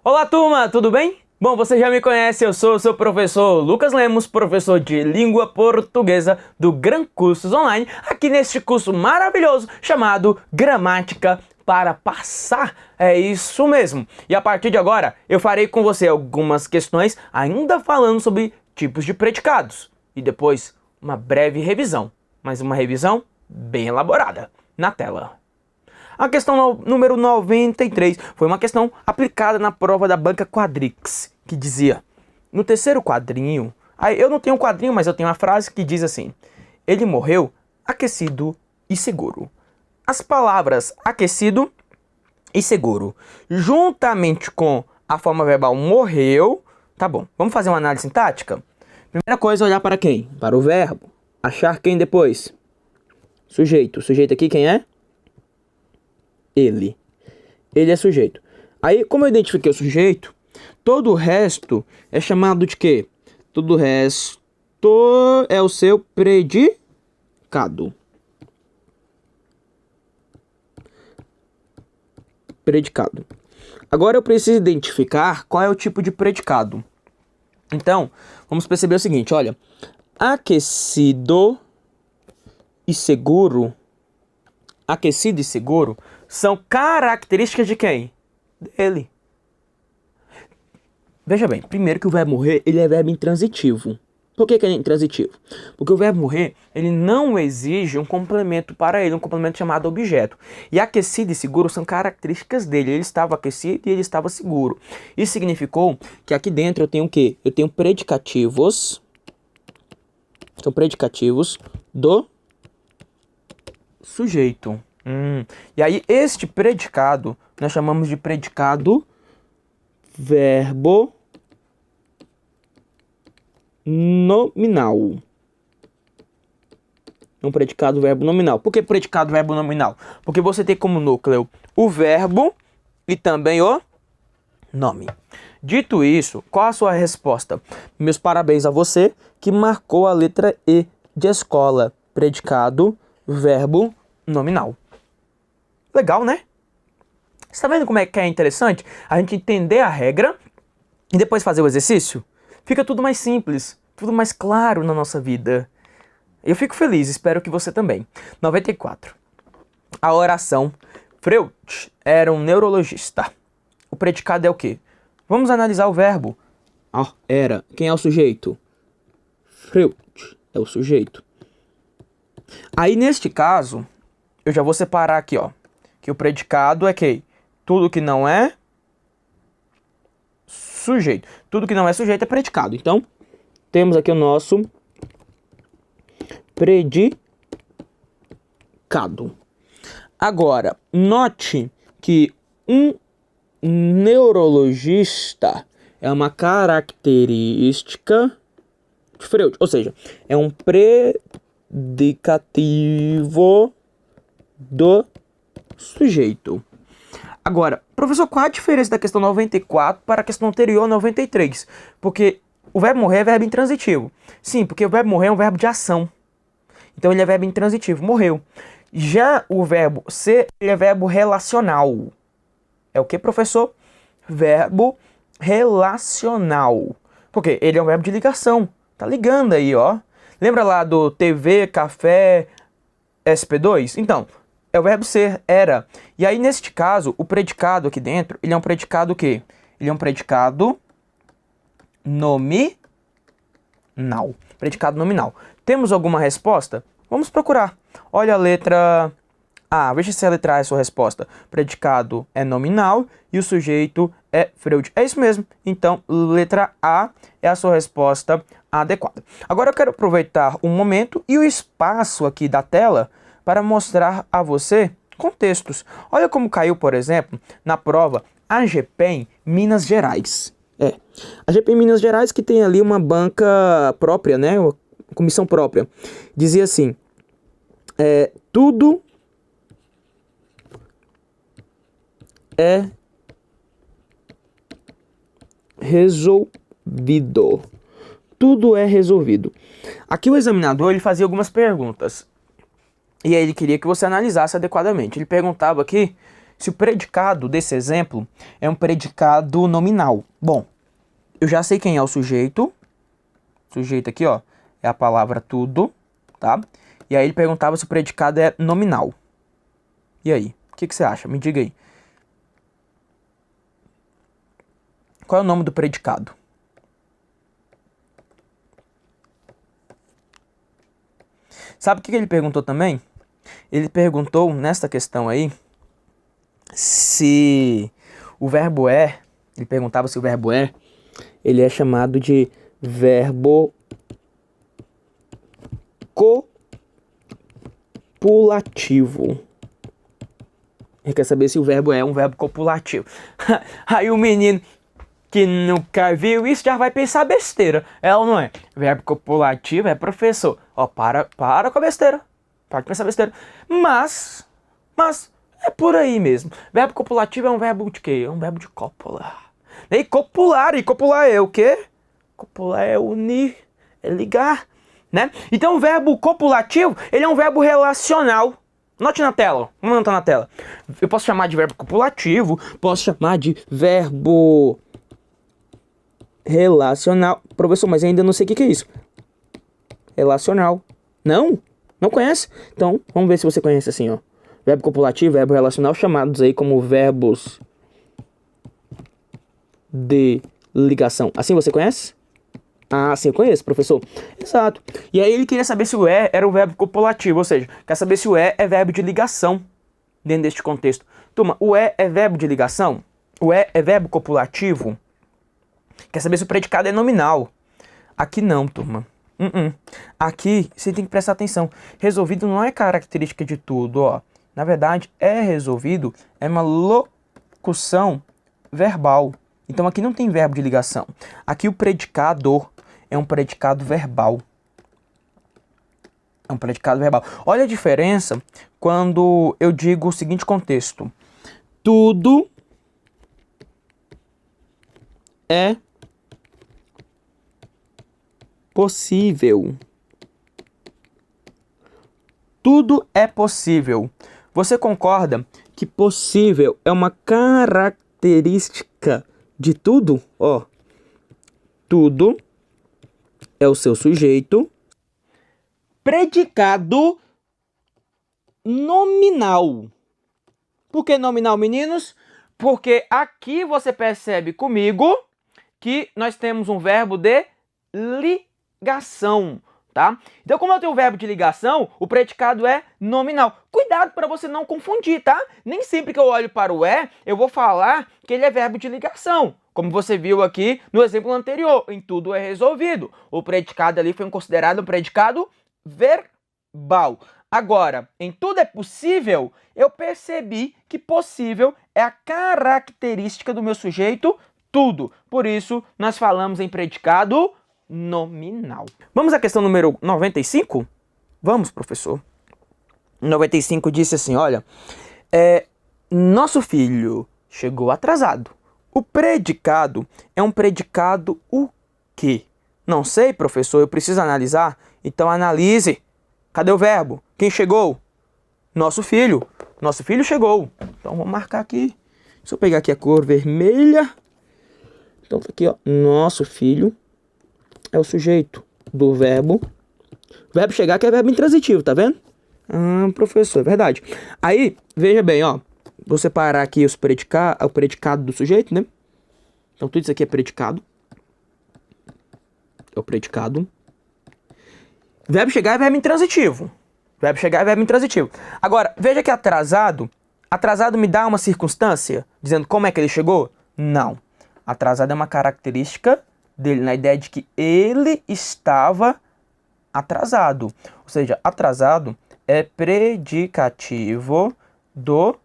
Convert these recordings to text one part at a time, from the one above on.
Olá, turma, tudo bem? Bom, você já me conhece, eu sou o seu professor Lucas Lemos, professor de língua portuguesa do Gran Cursos Online, aqui neste curso maravilhoso chamado Gramática para Passar. É isso mesmo. E a partir de agora, eu farei com você algumas questões ainda falando sobre tipos de predicados. E depois, uma breve revisão, mas uma revisão bem elaborada, na tela. A questão número 93 foi uma questão aplicada na prova da banca Quadrix, que dizia, no terceiro quadrinho, eu não tenho um quadrinho, mas eu tenho uma frase que diz assim, ele morreu aquecido e seguro. As palavras aquecido e seguro, juntamente com a forma verbal morreu, tá bom, vamos fazer uma análise sintática? Primeira coisa, olhar para quem? Para o verbo. Achar quem depois? Sujeito. O sujeito aqui quem é? Ele. Ele é sujeito. Aí, como eu identifiquei o sujeito, todo o resto é chamado de quê? Todo o resto é o seu predicado. Predicado. Agora eu preciso identificar qual é o tipo de predicado. Então, vamos perceber o seguinte, olha. Aquecido e seguro. Aquecido e seguro são características de quem? Dele. Veja bem, primeiro que o verbo morrer, ele é verbo intransitivo. Por que ele é intransitivo? Porque o verbo morrer, ele não exige um complemento para ele, um complemento chamado objeto. E aquecido e seguro são características dele. Ele estava aquecido e ele estava seguro. Isso significou que aqui dentro eu tenho o quê? Eu tenho predicativos. São predicativos do sujeito. E aí, este predicado, nós chamamos de predicado verbo nominal. Um predicado verbo nominal. Por que predicado verbo nominal? Porque você tem como núcleo o verbo e também o nome. Dito isso, qual a sua resposta? Meus parabéns a você que marcou a letra E de escola. Predicado verbo nominal. Legal, né? Você tá vendo como é que é interessante a gente entender a regra e depois fazer o exercício? Fica tudo mais simples, tudo mais claro na nossa vida. Eu fico feliz, espero que você também. 94. A oração Freud era um neurologista. O predicado é o quê? Vamos analisar o verbo. Era. Quem é o sujeito? Freud é o sujeito. Aí, neste caso, eu já vou separar aqui, ó. Que o predicado é que tudo que não é sujeito. Tudo que não é sujeito é predicado. Então, temos aqui o nosso predicado. Agora, note que um neurologista é uma característica de Freud. Ou seja, é um predicativo do sujeito. Agora, professor, qual a diferença da questão 94 para a questão anterior, 93? Porque o verbo morrer é verbo intransitivo. Sim, porque o verbo morrer é um verbo de ação. Então ele é verbo intransitivo, morreu. Já o verbo ser, ele é verbo relacional. É o que, professor? Verbo relacional. Porque ele é um verbo de ligação. Tá ligando aí, ó. Lembra lá do TV, café, SP2? Então, é o verbo ser, era. E aí, neste caso, o predicado aqui dentro, ele é um predicado o quê? Ele é um predicado nominal. Predicado nominal. Temos alguma resposta? Vamos procurar. Olha a letra A. Veja se a letra A é a sua resposta. Predicado é nominal e o sujeito é Freud. É isso mesmo. Então, letra A é a sua resposta adequada. Agora eu quero aproveitar um momento e o espaço aqui da tela para mostrar a você contextos. Olha como caiu, por exemplo, na prova AGPEM Minas Gerais. AGPEM Minas Gerais que tem ali uma banca própria, né? Uma comissão própria. Dizia assim, tudo é resolvido. Tudo é resolvido. Aqui o examinador ele fazia algumas perguntas. E aí ele queria que você analisasse adequadamente. Ele perguntava aqui se o predicado desse exemplo é um predicado nominal. Bom, eu já sei quem é o sujeito. O sujeito aqui, ó, é a palavra tudo, tá? E aí ele perguntava se o predicado é nominal. E aí, o que você acha? Me diga aí. Qual é o nome do predicado? Sabe o que ele perguntou também? Ele perguntou, nesta questão aí, se o verbo é, ele perguntava se o verbo é, ele é chamado de verbo copulativo. Ele quer saber se o verbo é um verbo copulativo. Aí o menino que nunca viu isso já vai pensar besteira. Ela não é. Verbo copulativo é professor. Ó, para com a besteira. Para de pensar besteira. Mas é por aí mesmo. Verbo copulativo é um verbo de quê? É um verbo de copular. E copular é o quê? Copular é unir, é ligar, né? Então o verbo copulativo, ele é um verbo relacional. Note na tela, vamos anotar na tela. Eu posso chamar de verbo copulativo, posso chamar de verbo relacional. Professor, mas eu ainda não sei o que é isso. Relacional. Não? Não conhece? Então, vamos ver se você conhece assim, ó. Verbo copulativo, verbo relacional, chamados aí como verbos de ligação. Assim você conhece? Ah, sim, eu conheço, professor. Exato. E aí ele queria saber se o é era o verbo copulativo, ou seja, quer saber se o é verbo de ligação dentro deste contexto. Turma, o é verbo de ligação? O é verbo copulativo? Quer saber se o predicado é nominal? Aqui não, turma. Aqui você tem que prestar atenção. Resolvido não é característica de tudo, ó. Na verdade, resolvido é uma locução verbal. Então aqui não tem verbo de ligação. Aqui o predicado é um predicado verbal. É um predicado verbal. Olha a diferença quando eu digo o seguinte contexto. Tudo é possível. Tudo é possível. Você concorda que possível é uma característica de tudo? Ó, tudo é o seu sujeito. Predicado nominal. Por que nominal, meninos? Porque aqui você percebe comigo que nós temos um verbo de ligação, tá? Então, como eu tenho o verbo de ligação, o predicado é nominal. Cuidado para você não confundir, tá? Nem sempre que eu olho para o eu vou falar que ele é verbo de ligação. Como você viu aqui no exemplo anterior, em tudo é resolvido. O predicado ali foi considerado um predicado verbal. Agora, em tudo é possível, eu percebi que possível é a característica do meu sujeito tudo. Por isso, nós falamos em predicado nominal. Vamos à questão número 95? Vamos, professor. 95 disse assim, olha, nosso filho chegou atrasado. O predicado é um predicado o quê? Não sei, professor, eu preciso analisar. Então analise. Cadê o verbo? Quem chegou? Nosso filho. Nosso filho chegou. Então vamos marcar aqui. Deixa eu pegar aqui a cor vermelha. Então tá aqui, ó. Nosso filho é o sujeito do verbo. Verbo chegar que é verbo intransitivo, tá vendo? Ah, professor, é verdade. Aí, veja bem, ó. Vou separar aqui o predicado do sujeito, né? Então tudo isso aqui é predicado. É o predicado. Verbo chegar é verbo intransitivo. Verbo chegar é verbo intransitivo. Agora, veja que atrasado. Atrasado me dá uma circunstância dizendo como é que ele chegou? Não. Atrasado é uma característica dele, na ideia de que ele estava atrasado. Ou seja, atrasado é predicativo do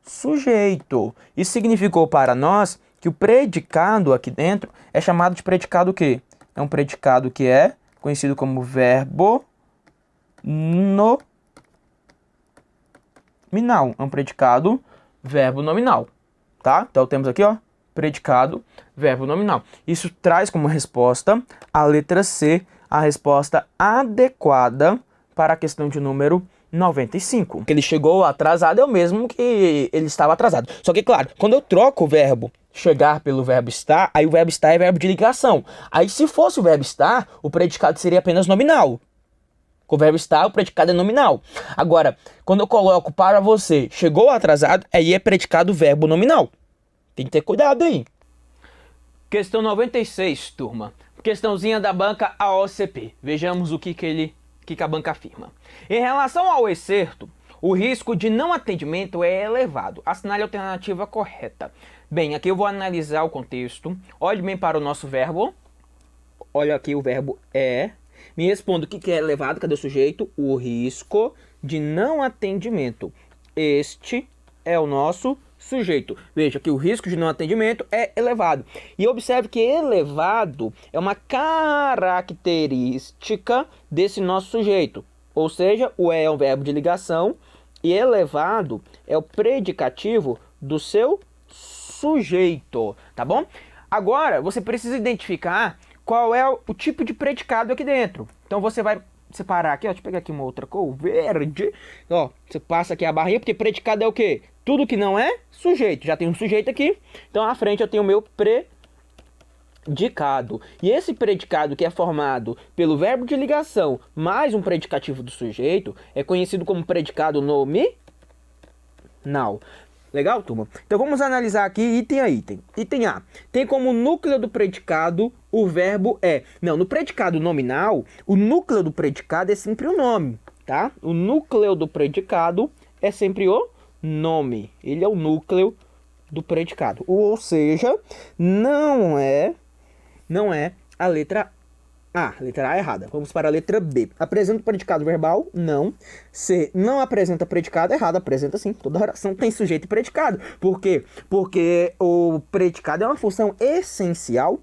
sujeito. Isso significou para nós que o predicado aqui dentro é chamado de predicado o quê? É um predicado que é conhecido como verbo nominal. É um predicado verbo nominal, tá? Então temos aqui, ó, predicado verbo nominal. Isso traz como resposta a letra C, a resposta adequada para a questão de número 95. Que ele chegou atrasado é o mesmo que ele estava atrasado. Só que, claro, quando eu troco o verbo chegar pelo verbo estar, aí o verbo estar é verbo de ligação. Aí se fosse o verbo estar, o predicado seria apenas nominal. Com o verbo estar, o predicado é nominal. Agora, quando eu coloco para você, chegou atrasado, aí é predicado verbo nominal. Tem que ter cuidado aí. Questão 96, turma. Questãozinha da banca AOCP. Vejamos o que a banca afirma. Em relação ao excerto, o risco de não atendimento é elevado. Assinale a alternativa correta. Bem, aqui eu vou analisar o contexto. Olhe bem para o nosso verbo. Olha aqui o verbo é. Me responda o que é elevado. Cadê o sujeito? O risco de não atendimento. Este é o nosso sujeito. Veja que o risco de não atendimento é elevado. E observe que elevado é uma característica desse nosso sujeito. Ou seja, o é um verbo de ligação e elevado é o predicativo do seu sujeito, tá bom? Agora, você precisa identificar qual é o tipo de predicado aqui dentro. Então você vai separar aqui, ó, deixa eu pegar aqui uma outra cor, verde. Ó, você passa aqui a barrinha, porque predicado é o quê? Tudo que não é sujeito. Já tem um sujeito aqui, então à frente eu tenho o meu predicado. E esse predicado que é formado pelo verbo de ligação mais um predicativo do sujeito é conhecido como predicado nominal. Legal, turma? Então vamos analisar aqui item a item. Item A. Tem como núcleo do predicado o verbo é. Não, no predicado nominal, o núcleo do predicado é sempre o nome, tá? O núcleo do predicado é sempre o nome. Ele é o núcleo do predicado. Ou seja, não é a letra A. Letra A é errada. Vamos para a letra B. Apresenta o predicado verbal? Não. C. Não apresenta predicado? Errado. Apresenta sim. Toda oração tem sujeito e predicado. Por quê? Porque o predicado é uma função essencial.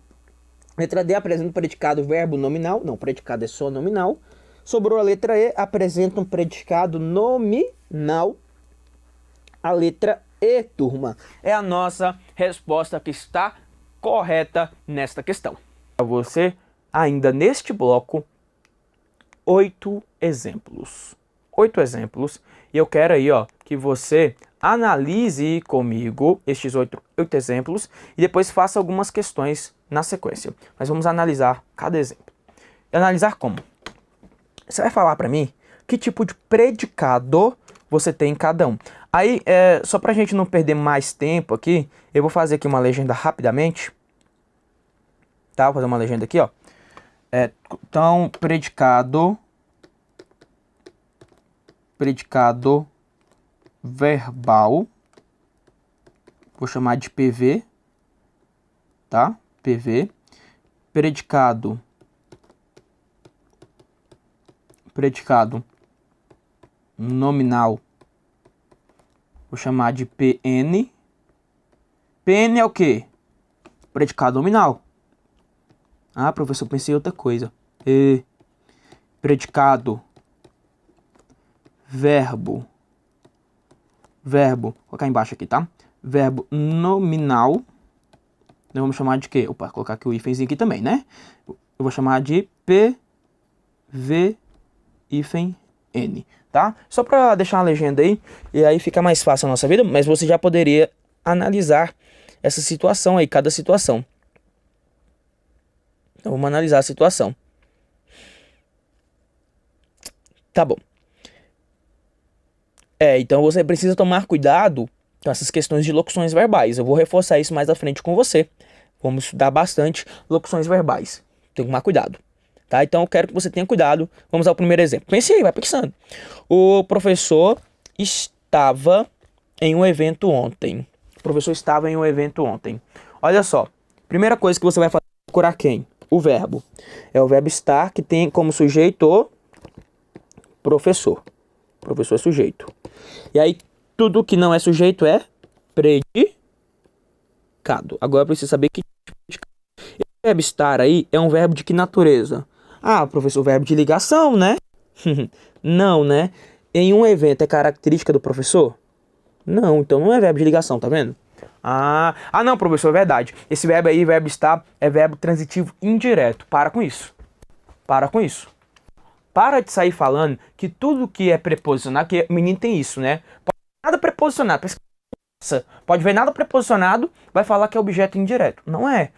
Letra D. Apresenta o predicado verbo nominal? Não. Predicado é só nominal. Sobrou a letra E. Apresenta um predicado nominal. A letra E, turma, é a nossa resposta que está correta nesta questão. Para você, ainda neste bloco, 8 exemplos. 8 exemplos. E eu quero aí, ó, que você analise comigo estes 8 exemplos e depois faça algumas questões na sequência. Mas vamos analisar cada exemplo. E analisar como? Você vai falar para mim que tipo de predicado você tem em cada um. Aí, só pra gente não perder mais tempo aqui, eu vou fazer aqui uma legenda rapidamente. Tá? Vou fazer uma legenda aqui, ó. Então, predicado verbal, vou chamar de PV, tá? PV. Predicado nominal, vou chamar de PN. PN é o quê? Predicado nominal. Ah, professor, pensei em outra coisa. Predicado verbo. Vou colocar embaixo aqui, tá? Verbo nominal. Nós vamos chamar de quê? Opa, vou colocar aqui o hífenzinho aqui também, né? Eu vou chamar de PV hífen N, tá? Só para deixar uma legenda aí, e aí fica mais fácil a nossa vida, mas você já poderia analisar essa situação aí, cada situação. Então vamos analisar a situação. Tá bom. Então você precisa tomar cuidado com essas questões de locuções verbais. Eu vou reforçar isso mais à frente com você. Vamos estudar bastante locuções verbais. Tem que tomar cuidado. Tá? Então eu quero que você tenha cuidado. Vamos ao primeiro exemplo. Pense aí, vai pensando. O professor estava em um evento ontem. O professor estava em um evento ontem. Olha só. Primeira coisa que você vai fazer é procurar quem? O verbo. É o verbo estar, que tem como sujeito o professor. O professor é sujeito. E aí, tudo que não é sujeito é predicado. Agora eu preciso saber que tipo de predicado. O verbo estar aí é um verbo de que natureza? Ah, professor, verbo de ligação, né? Não, né? Em um evento é característica do professor? Não, então não é verbo de ligação, tá vendo? Ah, não, professor, é verdade. Esse verbo aí, verbo estar, é verbo transitivo indireto. Para com isso. Para com isso. Para de sair falando que tudo que é preposicionado, que o menino tem isso, né? Nada preposicionado. Pode ver nada preposicionado, vai falar que é objeto indireto. Não é.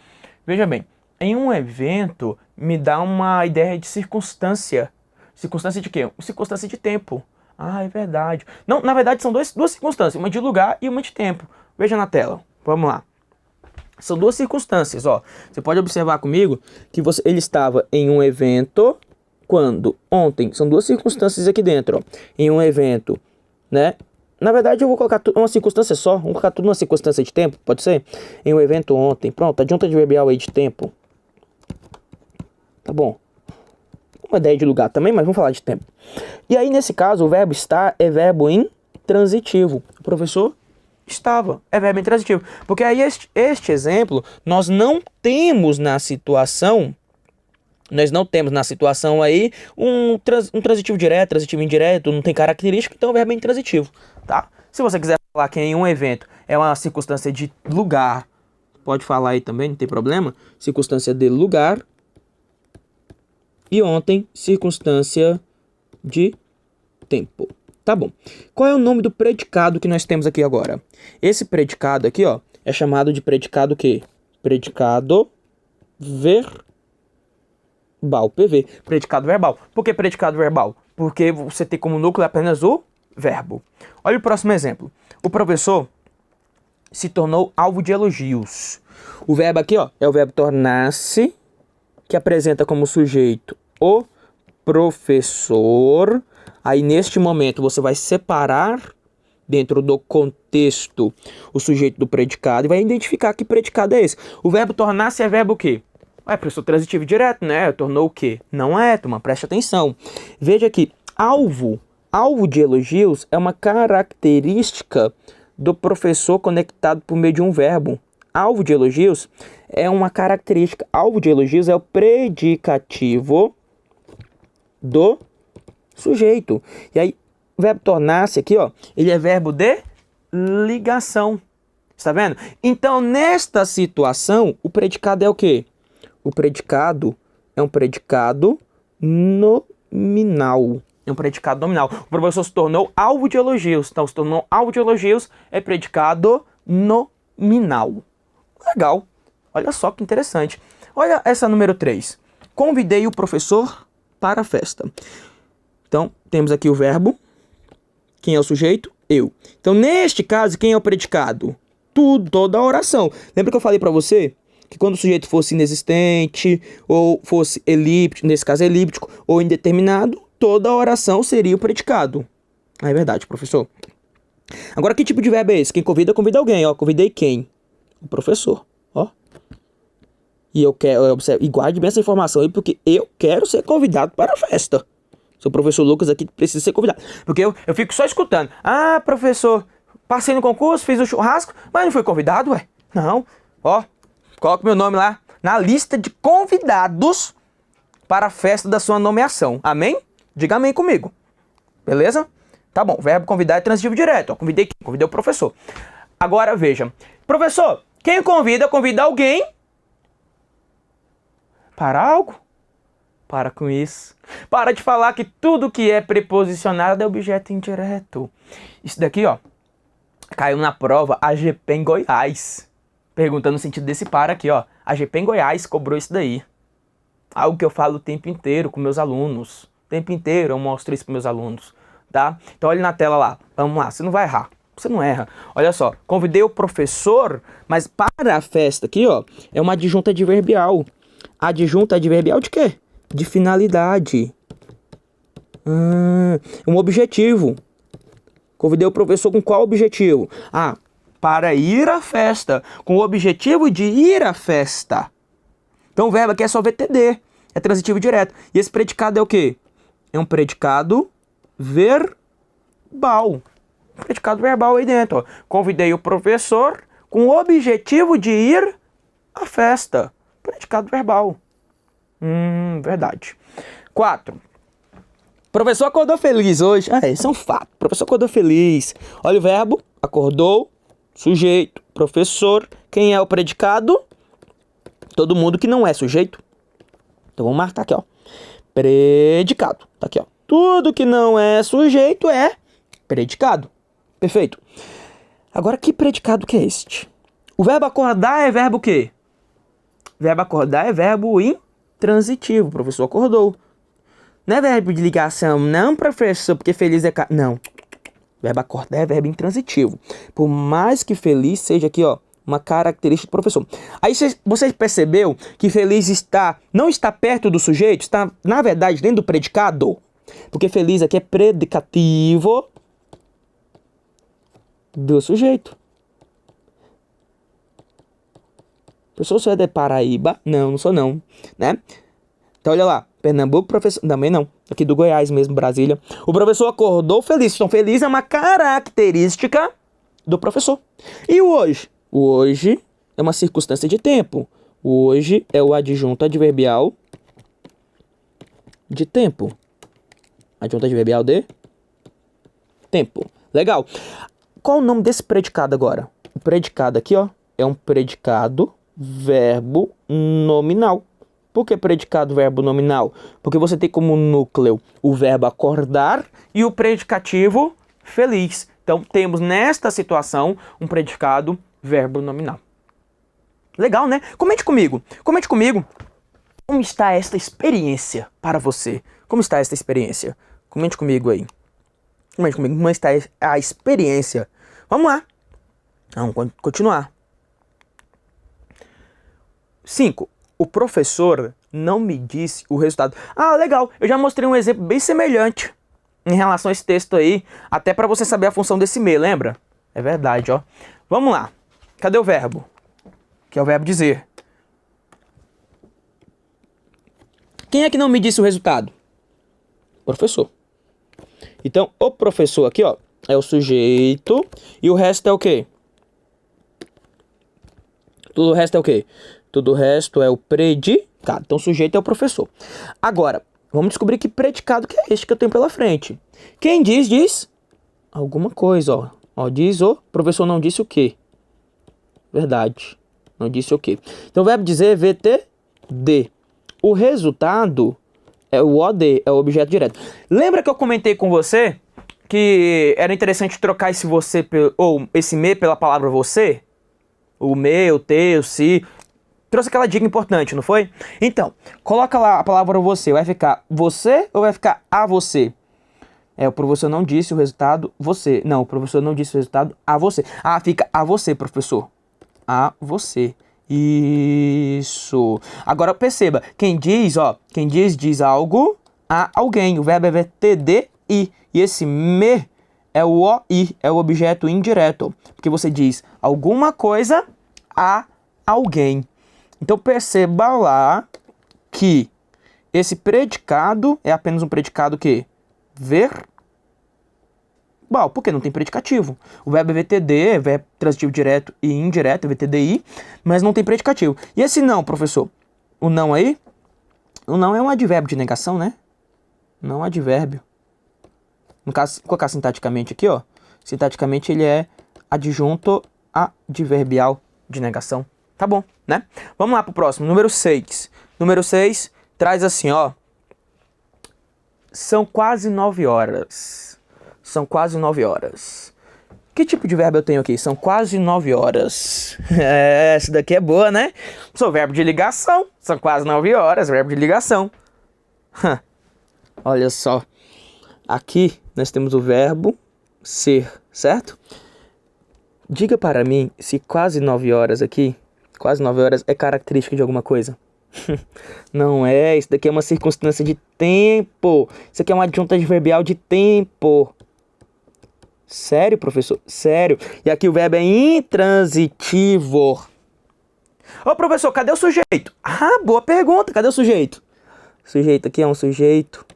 Veja bem, em um evento me dá uma ideia de circunstância. Circunstância de quê? Circunstância de tempo. Ah, é verdade. Não, na verdade são duas circunstâncias, uma de lugar e uma de tempo. Veja na tela. Vamos lá. São duas circunstâncias, ó. Você pode observar comigo que ele estava em um evento quando? Ontem. São duas circunstâncias aqui dentro, ó. Em um evento, né? Na verdade, eu vou colocar uma circunstância só. Vamos colocar tudo numa circunstância de tempo, pode ser? Em um evento ontem. Pronto, adjunta adverbial aí de tempo. Tá bom. Uma ideia de lugar também, mas vamos falar de tempo. E aí, nesse caso, o verbo estar é verbo intransitivo. O professor estava. É verbo intransitivo. Porque aí, este exemplo, nós não temos na situação... Nós não temos na situação aí um transitivo direto, transitivo indireto, não tem característica, então o verbo é intransitivo, tá? Se você quiser falar que em um evento é uma circunstância de lugar, pode falar aí também, não tem problema. Circunstância de lugar. E ontem, circunstância de tempo. Tá bom. Qual é o nome do predicado que nós temos aqui agora? Esse predicado aqui, ó, é chamado de predicado o quê? Predicado verbal, PV. Predicado verbal. Por que predicado verbal? Porque você tem como núcleo apenas o verbo. Olha o próximo exemplo. O professor se tornou alvo de elogios. O verbo aqui, ó, é o verbo tornar-se, que apresenta como sujeito o professor. Aí, neste momento, você vai separar dentro do contexto o sujeito do predicado e vai identificar que predicado é esse. O verbo tornar-se é verbo o quê? É professor transitivo direto, né? Tornou o quê? Não é, turma, preste atenção. Veja aqui, alvo de elogios é uma característica do professor conectado por meio de um verbo. Alvo de elogios é uma característica. Alvo de elogios é o predicativo do sujeito. E aí, o verbo tornar-se aqui, ó, ele é verbo de ligação. Está vendo? Então, nesta situação, o predicado é o quê? O predicado é um predicado nominal. É um predicado nominal. O professor se tornou alvo de elogios. Então, se tornou alvo de elogios é predicado nominal. Legal. Olha só que interessante. Olha essa número 3. Convidei o professor para a festa. Então, temos aqui o verbo. Quem é o sujeito? Eu. Então, neste caso, quem é o predicado? Toda a oração. Lembra que eu falei para você que quando o sujeito fosse inexistente, ou fosse elíptico, nesse caso elíptico, ou indeterminado, toda a oração seria o predicado. Ah, é verdade, professor. Agora, que tipo de verbo é esse? Quem convida, convida alguém, ó. Convidei quem? O professor, ó. E eu quero, e guarde bem essa informação aí, porque eu quero ser convidado para a festa. Seu professor Lucas aqui precisa ser convidado. Porque eu fico só escutando. Ah, professor, passei no concurso, fiz o churrasco, mas não fui convidado, ué. Não, ó. Coloque meu nome lá na lista de convidados para a festa da sua nomeação. Amém? Diga amém comigo. Beleza? Tá bom. Verbo convidar é transitivo direto. Ó, convidei quem? Convidei o professor. Agora veja. Professor, quem convida alguém para algo? Para com isso. Para de falar que tudo que é preposicionado é objeto indireto. Isso daqui, ó, caiu na prova AGP em Goiás. Perguntando no sentido desse para aqui, ó. A GP em Goiás cobrou isso daí. Algo que eu falo o tempo inteiro com meus alunos. O tempo inteiro eu mostro isso para meus alunos, tá? Então olha na tela lá. Vamos lá, você não vai errar. Você não erra. Olha só, convidei o professor, mas para a festa aqui, ó, é uma adjunta adverbial. Adjunta adverbial de quê? De finalidade. Um objetivo. Convidei o professor com qual objetivo? Ah, para ir à festa, com o objetivo de ir à festa. Então o verbo aqui é só VTD, é transitivo direto. E esse predicado é o quê? É um predicado verbal. Predicado verbal aí dentro, ó. Convidei o professor com o objetivo de ir à festa. Predicado verbal. Verdade. 4. Professor acordou feliz hoje. Ah, isso é um fato. Professor acordou feliz. Olha o verbo, acordou. Sujeito, professor. Quem é o predicado? Todo mundo que não é sujeito. Então vamos marcar aqui, ó. predicado. Tá aqui, ó. Tudo que não é sujeito é predicado. Perfeito. Agora, que predicado que é este? O verbo acordar é verbo o quê? Verbo acordar é verbo intransitivo. O professor acordou. Não é verbo de ligação, não, professor, porque feliz é... Não. Verbo acordar é verbo intransitivo. Por mais que feliz seja aqui, ó, uma característica do professor. Aí você percebeu que feliz não está perto do sujeito, está, na verdade, dentro do predicado. Porque feliz aqui é predicativo do sujeito. Professor, você é de Paraíba? Não, não sou não, né? Então olha lá, Pernambuco, professor... Também não, aqui do Goiás mesmo, Brasília. O professor acordou feliz. Então feliz é uma característica do professor. E o hoje? O hoje é uma circunstância de tempo. O hoje é o adjunto adverbial de tempo. Adjunto adverbial de tempo. Legal. Qual o nome desse predicado agora? O predicado aqui, ó, é um predicado verbo nominal. Por que predicado verbo nominal? Porque você tem como núcleo o verbo acordar e o predicativo feliz. Então, temos nesta situação um predicado verbo nominal. Legal, né? Comente comigo. Comente comigo. Como está esta experiência para você? Como está esta experiência? Comente comigo aí. Comente comigo. Como está a experiência? Vamos lá. Vamos continuar. 5. O professor não me disse o resultado. Ah, legal. Eu já mostrei um exemplo bem semelhante em relação a esse texto aí. Até para você saber a função desse me, lembra? É verdade, ó. Vamos lá. Cadê o verbo? Que é o verbo dizer. Quem é que não me disse o resultado? Professor. Então, o professor aqui, ó, é o sujeito e o resto é o quê? Tudo o resto é o quê? Tudo o resto é o predicado. Então, o sujeito é o professor. Agora, vamos descobrir que predicado que é este que eu tenho pela frente. Quem diz alguma coisa, ó. Ó, diz o professor não disse o quê? Verdade. Não disse o quê? Então, o verbo dizer é VTD. O resultado é o OD, é o objeto direto. Lembra que eu comentei com você que era interessante trocar esse você ou esse me pela palavra você? O me, o te, o se. Trouxe aquela dica importante, não foi? Então, coloca lá a palavra você. Vai ficar você ou vai ficar a você? O professor não disse o resultado você. Não, o professor não disse o resultado a você. Ah, fica a você, professor. A você. Isso. Agora perceba, quem diz algo a alguém. O verbo é VTDI. E esse me é o OI, é o objeto indireto. Porque você diz alguma coisa a alguém. Então perceba lá que esse predicado é apenas um predicado que verbal, porque não tem predicativo. O verbo é VTD, é verbo transitivo direto e indireto, é VTDI, mas não tem predicativo. E esse não, professor? O não aí? O não é um advérbio de negação, né? Não é um advérbio. No caso, colocar sintaticamente aqui, ó. Sintaticamente ele é adjunto adverbial de negação. Tá bom, né? Vamos lá pro próximo, número 6. Número 6 traz assim, ó. São quase 9 horas. São quase 9 horas. Que tipo de verbo eu tenho aqui? São quase 9 horas. Essa daqui é boa, né? Sou verbo de ligação. São quase 9 horas, verbo de ligação. Olha só. Aqui nós temos o verbo ser, certo? Diga para mim se quase 9 horas aqui, quase 9 horas é característica de alguma coisa. Não é, isso daqui é uma circunstância de tempo. Isso aqui é uma adjunta adverbial de tempo. Sério, professor? Sério. E aqui o verbo é intransitivo. Ô, professor, cadê o sujeito? Ah, boa pergunta. Cadê o sujeito? O sujeito aqui é um sujeito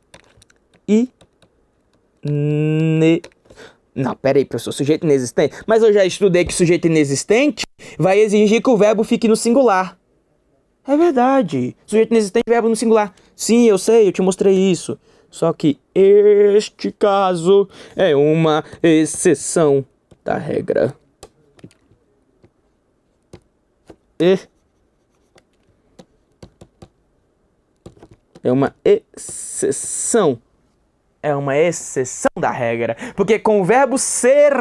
Não, peraí, professor, sujeito inexistente. Mas eu já estudei que sujeito inexistente vai exigir que o verbo fique no singular. É verdade. Sujeito inexistente, verbo no singular. Sim, eu sei, eu te mostrei isso. Só que este caso é uma exceção da regra. É uma exceção. É uma exceção da regra. Porque com o verbo ser,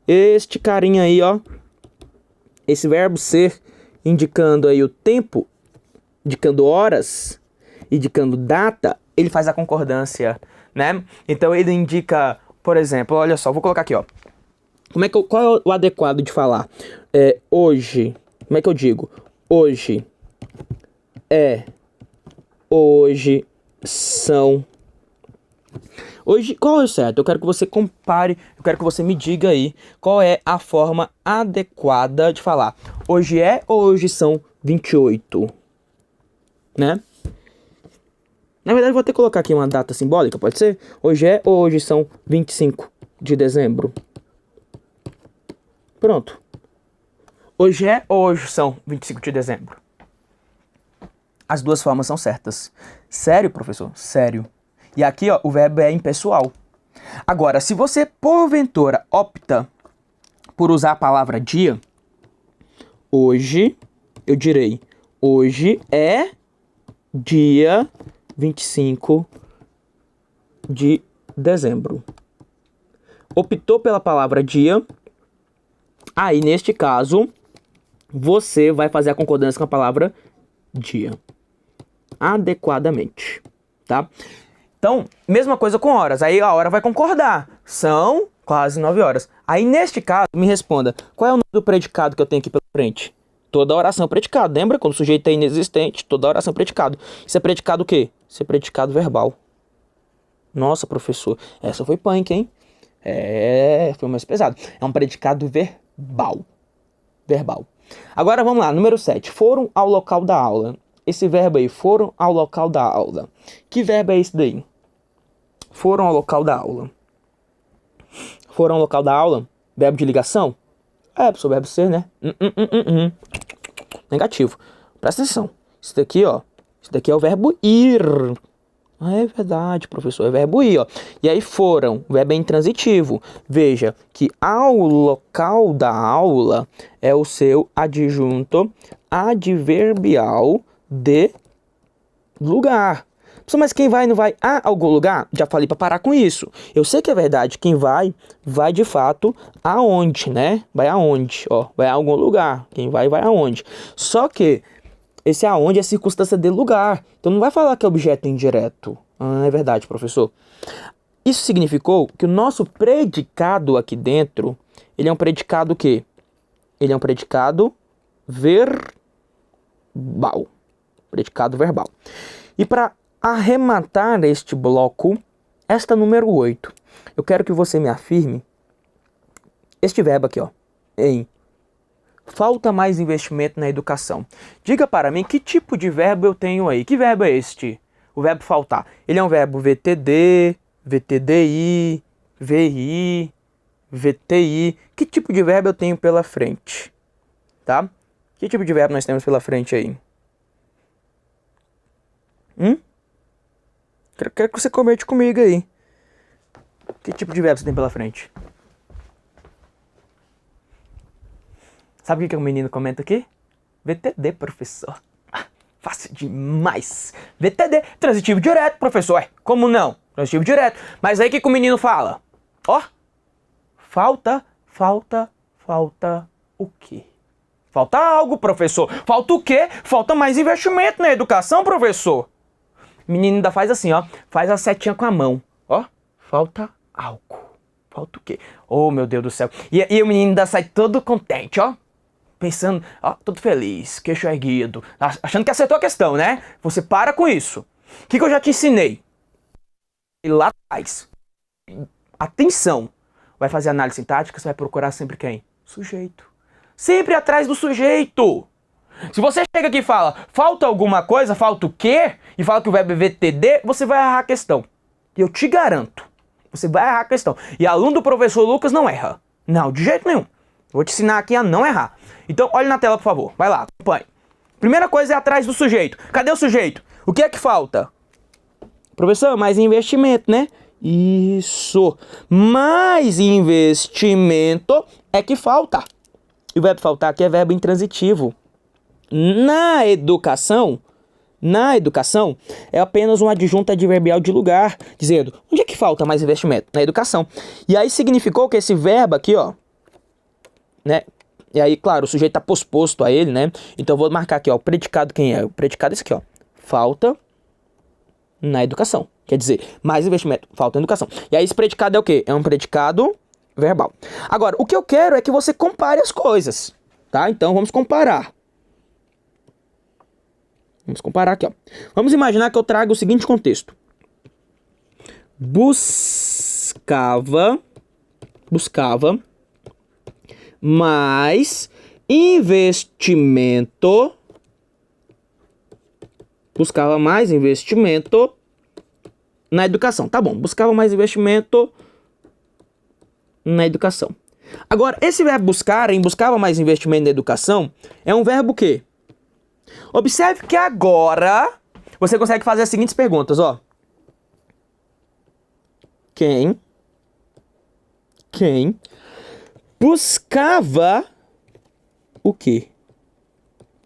este carinha aí, ó, esse verbo ser, indicando aí o tempo, indicando horas, indicando data, ele faz a concordância, né? Então ele indica, por exemplo, olha só, vou colocar aqui, ó. Qual é o adequado de falar? Hoje, como é que eu digo? Hoje são. Hoje, qual é o certo? Eu quero que você compare, eu quero que você me diga aí qual é a forma adequada de falar. Hoje é ou hoje são 28? Né? Na verdade, eu vou até colocar aqui uma data simbólica, pode ser? Hoje é ou hoje são 25 de dezembro? Pronto. Hoje é ou hoje são 25 de dezembro? As duas formas são certas. Sério, professor? Sério. E aqui, ó, o verbo é impessoal. Agora, se você, porventura, opta por usar a palavra dia, hoje, eu direi, hoje é dia 25 de dezembro. Optou pela palavra dia, aí, neste caso, você vai fazer a concordância com a palavra dia. Adequadamente, tá? Então, mesma coisa com horas. Aí a hora vai concordar. São quase 9 horas. Aí, neste caso, me responda. Qual é o nome do predicado que eu tenho aqui pela frente? Toda oração é predicado. Lembra? Quando o sujeito é inexistente, toda oração é predicado. Isso é predicado o quê? Isso é predicado verbal. Nossa, professor. Essa foi punk, hein? Foi mais pesado. É um predicado verbal. Verbal. Agora, vamos lá. Número 7. Foram ao local da aula. Esse verbo aí, foram ao local da aula. Que verbo é esse daí? Foram ao local da aula. Foram ao local da aula? Verbo de ligação? Professor, verbo ser, né? Negativo. Presta atenção. Isso daqui, ó. Isso daqui é o verbo ir. É verdade, professor. É verbo ir, ó. E aí foram. O verbo é intransitivo. Veja que ao local da aula é o seu adjunto adverbial de lugar. Mas quem vai não vai a algum lugar? Já falei para parar com isso. Eu sei que é verdade. Quem vai de fato aonde, né? Vai aonde? Ó, vai a algum lugar. Quem vai aonde? Só que esse aonde é circunstância de lugar. Então não vai falar que é objeto indireto. É verdade, professor. Isso significou que o nosso predicado aqui dentro, ele é um predicado o quê? Ele é um predicado verbal. Predicado verbal. E para arrematar este bloco, esta número 8, eu quero que você me afirme este verbo aqui, ó, em falta mais investimento na educação. Diga para mim que tipo de verbo eu tenho aí. Que verbo é este? O verbo faltar. Ele é um verbo VTD, VTDI, VI, VTI. Que tipo de verbo eu tenho pela frente? Tá? Que tipo de verbo nós temos pela frente aí? Quero que você comente comigo aí. Que tipo de verbo você tem pela frente? Sabe o que o menino comenta aqui? VTD, professor. Fácil demais. VTD, transitivo direto, professor. Como não? Transitivo direto. Mas aí o que o menino fala? Ó, falta o quê? Falta algo, professor. Falta o quê? Falta mais investimento na educação, professor. O menino ainda faz assim, ó. Faz a setinha com a mão. Ó, falta algo. Falta o quê? Oh, meu Deus do céu. E o menino ainda sai todo contente, ó. Pensando, ó, todo feliz, queixo erguido. Achando que acertou a questão, né? Você para com isso. O que eu já te ensinei? E lá atrás. Atenção. Vai fazer análise sintática, você vai procurar sempre quem? Sujeito. Sempre atrás do sujeito. Se você chega aqui e fala, falta alguma coisa, falta o quê? E fala que o verbo é VTD, você vai errar a questão. E eu te garanto, você vai errar a questão. E aluno do professor Lucas não erra. Não, de jeito nenhum. Vou te ensinar aqui a não errar. Então, olhe na tela, por favor. Vai lá, acompanhe. Primeira coisa é atrás do sujeito. Cadê o sujeito? O que é que falta? Professor, mais investimento, né? Isso. Mais investimento é que falta. E o verbo faltar aqui é verbo intransitivo. Na educação, na educação é apenas um adjunto adverbial de lugar, dizendo onde é que falta mais investimento? Na educação. E aí significou que esse verbo aqui, ó, né? E aí, claro, o sujeito está posposto a ele, né? Então eu vou marcar aqui, ó, o predicado quem é? O predicado é esse aqui, ó. Falta na educação. Quer dizer, mais investimento, falta na educação. E aí esse predicado é o quê? É um predicado verbal. Agora, o que eu quero é que você compare as coisas, tá? Então vamos comparar. Vamos comparar aqui, ó. Vamos imaginar que eu trago o seguinte contexto. Buscava mais investimento. Buscava mais investimento na educação. Tá bom, buscava mais investimento na educação. Agora, esse verbo buscar, em buscava mais investimento na educação, é um verbo que? Observe que agora você consegue fazer as seguintes perguntas, ó. Quem buscava o quê?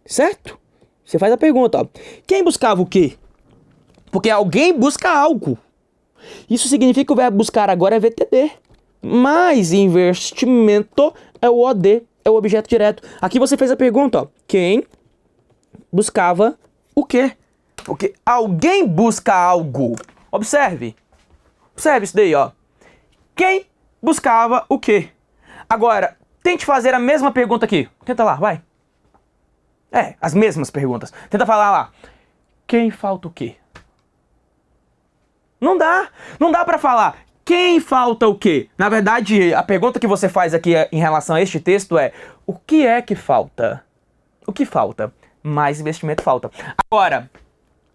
Certo? Você faz a pergunta, ó. Quem buscava o quê? Porque alguém busca algo. Isso significa que o verbo buscar agora é VTD. Mais investimento é o OD, é o objeto direto. Aqui você fez a pergunta, ó. Quem buscava o quê? Porque alguém busca algo. Observe. Observe isso daí, ó. Quem buscava o quê? Agora, tente fazer a mesma pergunta aqui. Tenta lá, vai. As mesmas perguntas. Tenta falar lá. Quem falta o quê? Não dá. Não dá pra falar. Quem falta o quê? Na verdade, a pergunta que você faz aqui em relação a este texto é: o que é que falta? O que falta? Mais investimento falta. Agora,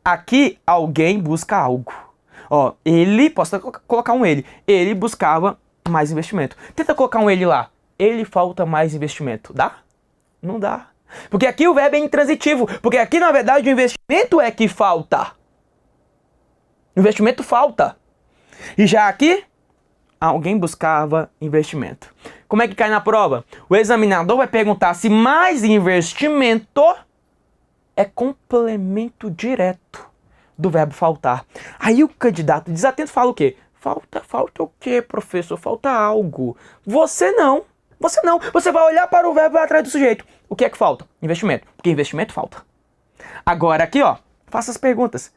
aqui alguém busca algo. Ó, ele, posso colocar um ele. Ele buscava mais investimento. Tenta colocar um ele lá. Ele falta mais investimento. Dá? Não dá. Porque aqui o verbo é intransitivo. Porque aqui, na verdade, o investimento é que falta. O investimento falta. E já aqui, alguém buscava investimento. Como é que cai na prova? O examinador vai perguntar se mais investimento é complemento direto do verbo faltar. Aí o candidato desatento fala o quê? Falta o quê, professor? Falta algo. Você não. Você vai olhar para o verbo atrás do sujeito. O que é que falta? Investimento. Porque investimento falta. Agora aqui, ó, faça as perguntas.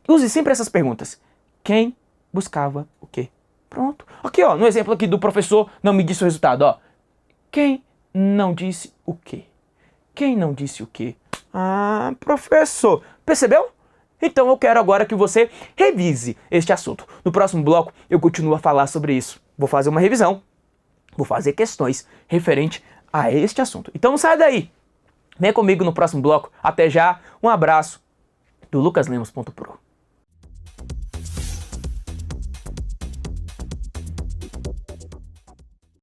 Use sempre essas perguntas. Quem buscava o quê? Pronto. Aqui, ó, no exemplo aqui do professor não me disse o resultado, ó. Quem não disse o quê? Quem não disse o quê? Ah, professor. Percebeu? Então eu quero agora que você revise este assunto. No próximo bloco eu continuo a falar sobre isso. Vou fazer uma revisão. Vou fazer questões referente a este assunto. Então não sai daí. Vem comigo no próximo bloco. Até já. Um abraço do LucasLemos.pro.